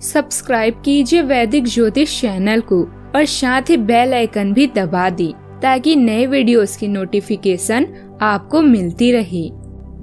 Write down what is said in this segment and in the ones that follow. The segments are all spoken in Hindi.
सब्सक्राइब कीजिए वैदिक ज्योतिष चैनल को और साथ ही बेल आइकन भी दबा दी ताकि नए वीडियोस की नोटिफिकेशन आपको मिलती रहे।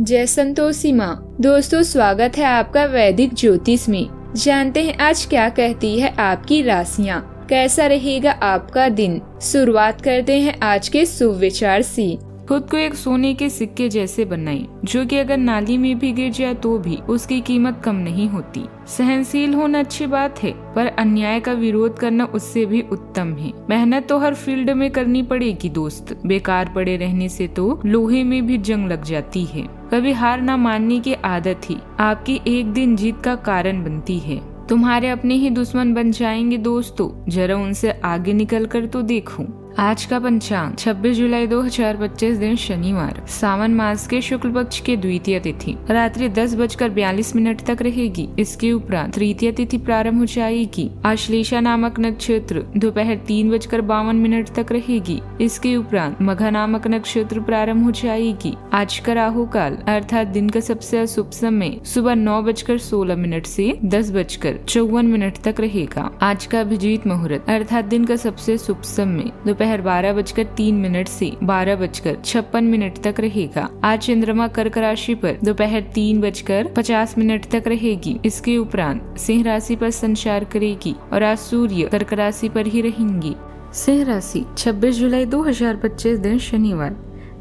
जय संतोषी माँ। दोस्तों, स्वागत है आपका वैदिक ज्योतिष में। जानते हैं आज क्या कहती है आपकी राशियाँ, कैसा रहेगा आपका दिन। शुरुआत करते हैं आज के शुभ विचार से। खुद को एक सोने के सिक्के जैसे बनाएं, जो कि अगर नाली में भी गिर जाए तो भी उसकी कीमत कम नहीं होती। सहनशील होना अच्छी बात है, पर अन्याय का विरोध करना उससे भी उत्तम है। मेहनत तो हर फील्ड में करनी पड़ेगी दोस्त, बेकार पड़े रहने से तो लोहे में भी जंग लग जाती है। कभी हार न मानने की आदत ही आपकी एक दिन जीत का कारण बनती है। तुम्हारे अपने ही दुश्मन बन जाएंगे दोस्तों, जरा उनसे आगे निकल कर तो देखो। आज का पंचांग 26 जुलाई 2025 दिन शनिवार, सावन मास के शुक्ल पक्ष के द्वितीय तिथि रात्रि 10:42 तक रहेगी। इसके उपरांत तृतीय तिथि प्रारंभ हो जाएगी। आश्लेषा नामक नक्षत्र दोपहर 3:52 तक रहेगी। इसके उपरांत मघा नामक नक्षत्र प्रारंभ हो जाएगी। आज का राहु काल अर्थात दिन का सबसे अशुभ समय सुबह 9:16 से 10:54 तक रहेगा। आज का अभिजीत मुहूर्त अर्थात दिन का सबसे शुभ समय दोपहर 12:03 से 12:56 तक रहेगा। आज चंद्रमा कर्क राशि पर दोपहर 3:50 तक रहेगी। इसके उपरांत सिंह राशि पर संचार करेगी और आज सूर्य कर्क राशि पर ही रहेंगी। सिंह राशि 26 जुलाई 2025 दिन शनिवार,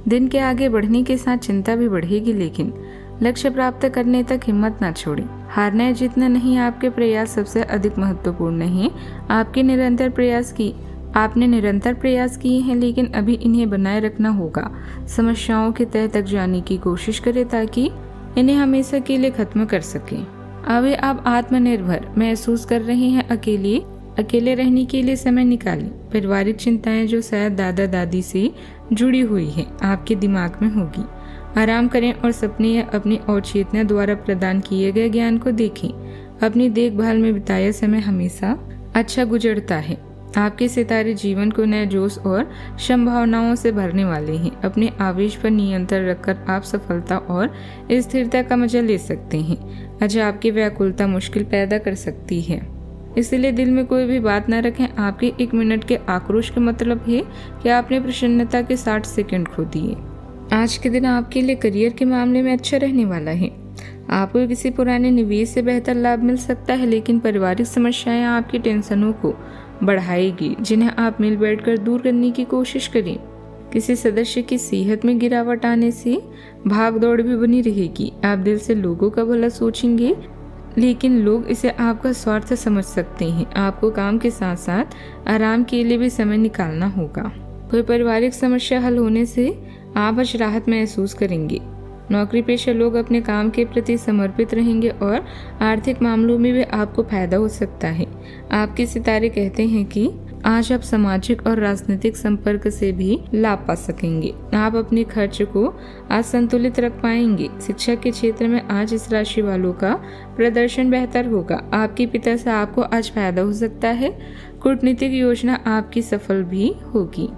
दिन के आगे बढ़ने के साथ चिंता भी बढ़ेगी, लेकिन लक्ष्य प्राप्त करने तक हिम्मत न छोड़ें। हारना या जीतना नहीं, आपके प्रयास सबसे अधिक महत्वपूर्ण है। आपने निरंतर प्रयास किए हैं, लेकिन अभी इन्हें बनाए रखना होगा। समस्याओं के तह तक जाने की कोशिश करें ताकि इन्हें हमेशा के लिए खत्म कर सकें। अभी आप आत्मनिर्भर महसूस कर रहे हैं। अकेले रहने के लिए समय निकालें। पारिवारिक चिंताएं जो शायद दादा दादी से जुड़ी हुई है आपके दिमाग में होगी। आराम करें और सपने या अपनी अवचेतना द्वारा प्रदान किए गए ज्ञान को देखें। अपनी देखभाल में बिताया समय हमेशा अच्छा गुजरता है। आपके सितारे जीवन को नए जोश और संभावनाओं से भरने वाले हैं। अपने आवेश पर नियंत्रण रखकर आप सफलता और स्थिरता का मजा ले सकते हैं। आज आपकी व्याकुलता मुश्किल पैदा कर सकती है, इसलिए दिल में कोई भी बात न रखें। आपके 1 मिनट के आक्रोश का मतलब है कि आपने प्रसन्नता के 60 सेकंड खो दिए। आज के दिन आपके लिए करियर के मामले में अच्छा रहने वाला है। आपको किसी पुराने निवेश से बेहतर लाभ मिल सकता है, लेकिन पारिवारिक समस्याएं आपकी टेंशनों को बढ़ाएगी, जिन्हें आप मिल बैठकर दूर करने की कोशिश करें। किसी सदस्य की सेहत में गिरावट आने से भाग दौड़ भी बनी रहेगी। आप दिल से लोगों का भला सोचेंगे, लेकिन लोग इसे आपका स्वार्थ समझ सकते हैं। आपको काम के साथ साथ आराम के लिए भी समय निकालना होगा। कोई पारिवारिक समस्या हल होने से आप आज राहत महसूस करेंगे। नौकरी पेशा लोग अपने काम के प्रति समर्पित रहेंगे और आर्थिक मामलों में भी आपको फायदा हो सकता है। आपके सितारे कहते हैं कि आज आप सामाजिक और राजनीतिक संपर्क से भी लाभ पा सकेंगे। आप अपने खर्च को आज संतुलित रख पाएंगे। शिक्षा के क्षेत्र में आज इस राशि वालों का प्रदर्शन बेहतर होगा। आपके पिता से आपको आज फायदा हो सकता है। कूटनीतिक योजना आपकी सफल भी होगी।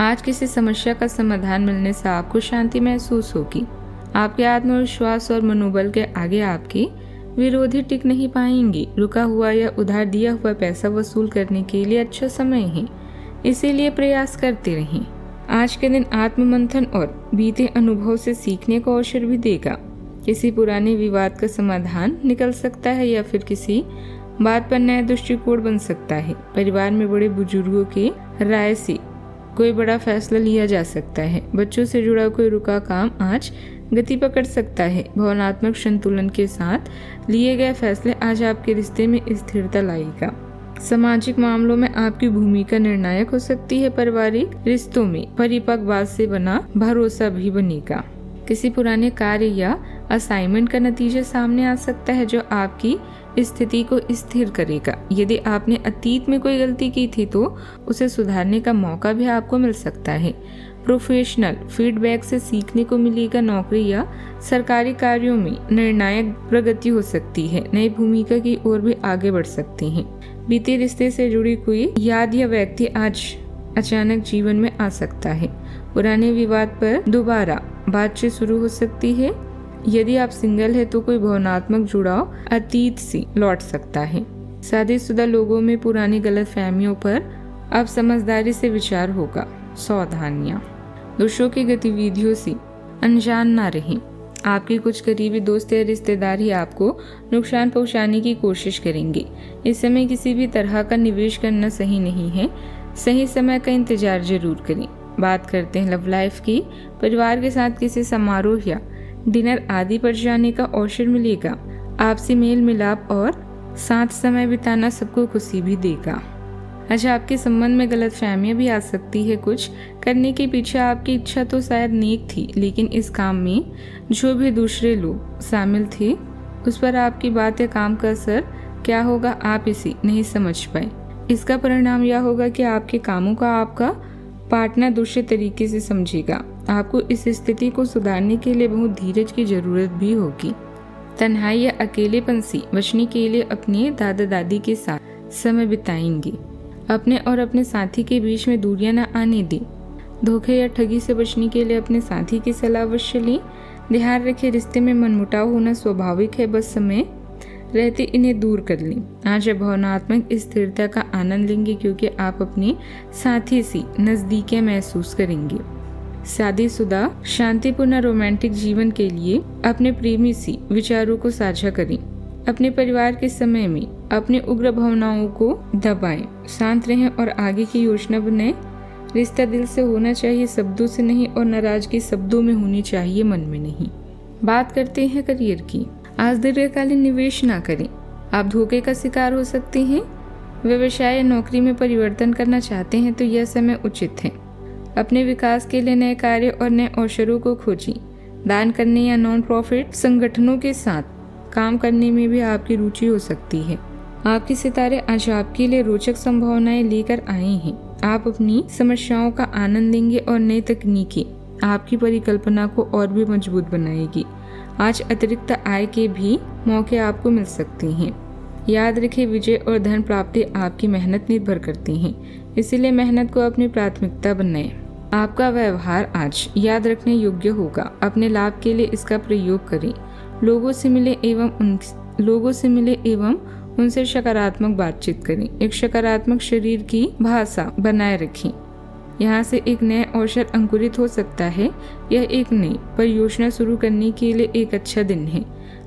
आज किसी समस्या का समाधान मिलने से आपको शांति महसूस होगी। आपके आत्मविश्वास और मनोबल के आगे आपके विरोधी टिक नहीं पाएंगे। रुका हुआ या उधार दिया हुआ पैसा वसूल करने के लिए अच्छा समय है, इसीलिए प्रयास करते रहें। आज के दिन आत्ममंथन और बीते अनुभव से सीखने का अवसर भी देगा। किसी पुराने विवाद का समाधान निकल सकता है या फिर किसी बात पर नया दृष्टिकोण बन सकता है। परिवार में बड़े बुजुर्गों के राय से कोई बड़ा फैसला लिया जा सकता है। बच्चों से जुड़ा कोई रुका काम आज गति पकड़ सकता है। भावनात्मक संतुलन के साथ लिए गए फैसले आज आपके रिश्ते में स्थिरता लाएगा। सामाजिक मामलों में आपकी भूमिका निर्णायक हो सकती है। पारिवारिक रिश्तों में परिपक्वता से बना भरोसा भी बनेगा। किसी पुराने कार्य या असाइनमेंट का नतीजा सामने आ सकता है जो आपकी स्थिति को स्थिर करेगा। यदि आपने अतीत में कोई गलती की थी तो उसे सुधारने का मौका भी आपको मिल सकता है। प्रोफेशनल फीडबैक से सीखने को मिलेगा। नौकरी या सरकारी कार्यों में निर्णायक प्रगति हो सकती है। नई भूमिका की ओर भी आगे बढ़ सकते हैं। बीते रिश्ते से जुड़ी कोई याद या व्यक्ति आज अचानक जीवन में आ सकता है। पुराने विवाद पर दोबारा बातचीत शुरू हो सकती है। यदि आप सिंगल है तो कोई भावनात्मक जुड़ाव अतीत से लौट सकता है। शादीशुदा लोगों में पुरानी गलतफहमियों पर अब समझदारी से विचार होगा। सावधानियां, दूसरों की गतिविधियों से अनजान ना रहें। आपके कुछ करीबी दोस्त या रिश्तेदार ही आपको नुकसान पहुंचाने की कोशिश करेंगे। इस समय किसी भी तरह का निवेश करना सही नहीं है। सही समय का इंतजार जरूर करें। बात करते हैं लव लाइफ की। परिवार के साथ किसी समारोह या डिनर आदि पर जाने का अवसर मिलेगा। आपसी मेल मिलाप और साथ समय बिताना सबको खुशी भी देगा। अच्छा, आपके संबंध में गलतफहमियां भी आ सकती है। कुछ करने के पीछे आपकी इच्छा तो शायद नेक थी, लेकिन इस काम में जो भी दूसरे लोग शामिल थे उस पर आपकी बात या काम का असर क्या होगा आप इसे नहीं समझ पाए। इसका परिणाम यह होगा कि आपके कामों का आपका पार्टनर दूसरे तरीके से समझेगा। आपको इस स्थिति को सुधारने के लिए बहुत धीरज की जरूरत भी होगी। तन्हाई या अकेलेपन से बचने के लिए अपने दादा दादी के साथ समय बिताएंगे। अपने और अपने साथी के बीच में दूरियां न आने दें। धोखे या ठगी से बचने के लिए अपने साथी की सलाह अवश्य लें। ध्यान रखें, रिश्ते में मनमुटाव होना स्वाभाविक है, बस समय रहते इन्हें दूर कर लें। आज आप भावनात्मक स्थिरता का आनंद लेंगे क्योंकि आप अपने साथी से नजदीकियां महसूस करेंगे। शादीशुदा शांतिपूर्ण रोमांटिक जीवन के लिए अपने प्रेमी से विचारों को साझा करें। अपने परिवार के समय में अपनी उग्र भावनाओं को दबाएं, शांत रहें और आगे की योजना बनाएं। रिश्ता दिल से होना चाहिए, शब्दों से नहीं, और नाराजगी शब्दों में होनी चाहिए, मन में नहीं। बात करते हैं करियर की। आज दीर्घकालीन निवेश ना करें, आप धोखे का शिकार हो सकते हैं। व्यवसाय या नौकरी में परिवर्तन करना चाहते हैं तो यह समय उचित है। अपने विकास के लिए नए कार्य और नए अवसरों को खोजें। दान करने या नॉन प्रॉफिट संगठनों के साथ काम करने में भी आपकी रुचि हो सकती है। आपके सितारे आज आपके लिए रोचक संभावनाएं लेकर आए हैं। आप अपनी समस्याओं का आनंद लेंगे और नई तकनीकें आपकी परिकल्पना को और भी मजबूत बनाएगी। आज अतिरिक्त आय के भी मौके आपको मिल सकते हैं। याद रखें, विजय और धन प्राप्ति आपकी मेहनत निर्भर करती हैं, इसीलिए मेहनत को अपनी प्राथमिकता बनाएं। आपका व्यवहार आज याद रखने योग्य होगा। अपने लाभ के लिए इसका प्रयोग करें। लोगों से मिले एवं उनसे सकारात्मक बातचीत करें। एक सकारात्मक शरीर की भाषा बनाए रखें। यहाँ से एक नया अवसर अंकुरित हो सकता है। यह एक नई परियोजना शुरू करने के लिए एक अच्छा दिन है।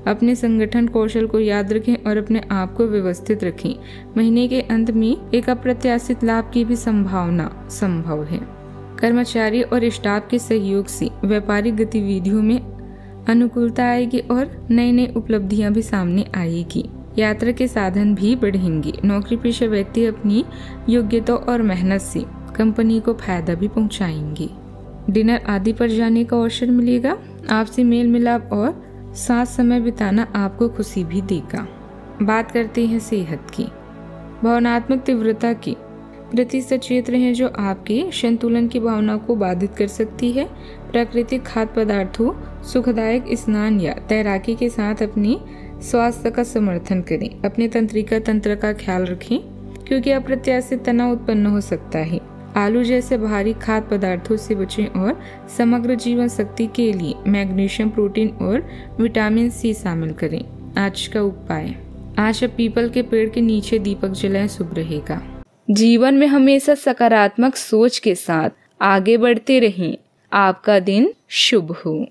अपने संगठन कौशल को याद रखें और अपने आप को व्यवस्थित रखें। महीने के अंत में एक अप्रत्याशित लाभ की भी संभावना संभव है। कर्मचारी और स्टाफ के सहयोग से व्यापारिक गतिविधियों में अनुकूलता आएगी और नई नई उपलब्धियां भी सामने आएगी। यात्रा के साधन भी बढ़ेंगे। नौकरी पेशा व्यक्ति अपनी योग्यता और मेहनत से कंपनी को फायदा भी पहुंचाएंगे। डिनर आदि पर जाने का अवसर मिलेगा। आपसे मेल मिलाप और साथ समय बिताना आपको खुशी भी देगा। बात करते हैं सेहत की। भावनात्मक तीव्रता के प्रति सचेत रहें जो आपके संतुलन की भावना को बाधित कर सकती है। प्राकृतिक खाद्य पदार्थों, सुखदायक स्नान या तैराकी के साथ अपने स्वास्थ्य का समर्थन करें। अपने तंत्रिका तंत्र का ख्याल रखें क्योंकि अप्रत्याशित तनाव उत्पन्न हो सकता है। आलू जैसे भारी खाद्य पदार्थों से बचें और समग्र जीवन शक्ति के लिए मैग्नीशियम, प्रोटीन और विटामिन सी शामिल करें। आज का उपाय, आज पीपल के पेड़ के नीचे दीपक जलाएं, शुभ रहेगा। जीवन में हमेशा सकारात्मक सोच के साथ आगे बढ़ते रहें। आपका दिन शुभ हो।